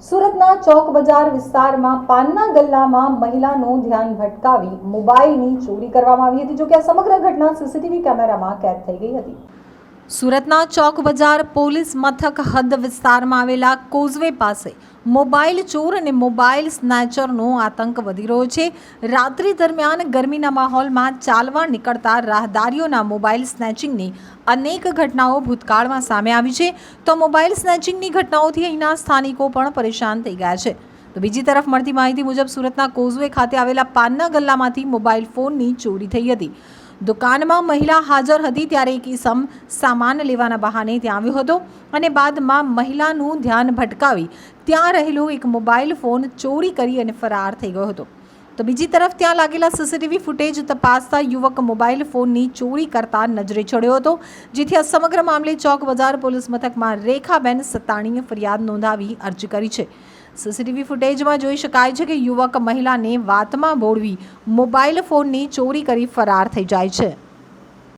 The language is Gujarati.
સુરતના ચોક બજાર વિસ્તારમાં પાનના ગલ્લામાં મહિલાનું ધ્યાન ભટકાવી મોબાઈલની ચોરી કરવામાં આવી હતી, જો કે આ સમગ્ર ઘટના સીસીટીવી કેમેરામાં કેદ થઈ ગઈ હતી। સુરતના ચોક બજાર પોલીસ મથક હદ વિસ્તારમાં આવેલા કોઝવે પાસે મોબાઈલ ચોર અને મોબાઈલ સ્નેચરનો આતંક વધી રહ્યો છે। રાત્રિ દરમિયાન ગરમીના માહોલમાં ચાલવા નીકળતા રાહદારીઓના મોબાઈલ સ્નેચિંગની અનેક ઘટનાઓ ભૂતકાળમાં સામે આવી છે, તો મોબાઈલ સ્નેચિંગની ઘટનાઓથી અહીંના સ્થાનિકો પણ પરેશાન થઈ ગયા છે। તો બીજી તરફ મળતી માહિતી મુજબ સુરતના કોઝવે ખાતે આવેલા પાનના ગલ્લામાંથી મોબાઈલ ફોનની ચોરી થઈ હતી। દુકાનમાં મહિલા હાજર હતી ત્યારે એક ઈસમ સામાન લેવાના બહાને ત્યાં આવ્યો હતો અને બાદમાં મહિલાનું ધ્યાન ભટકાવી ત્યાં રહેલો એક મોબાઈલ ફોન ચોરી કરી અને ફરાર થઈ ગયો હતો। તો બીજી તરફ ત્યાં લાગેલા સીસીટીવી ફૂટેજ તપાસતા યુવક મોબાઈલ ફોનની ચોરી કરતા નજરે ચડ્યો હતો, જેથી આ સમગ્ર મામલે ચોક બજાર પોલીસ મથકમાં રેખાબેન સત્તાણીએ ફરિયાદ નોંધાવી અરજી કરી છે। સીસીટીવી ફૂટેજમાં જોઈ શકાય છે કે યુવક મહિલાને વાતમાં બોળવી મોબાઈલ ફોનની ચોરી કરી ફરાર થઈ જાય છે।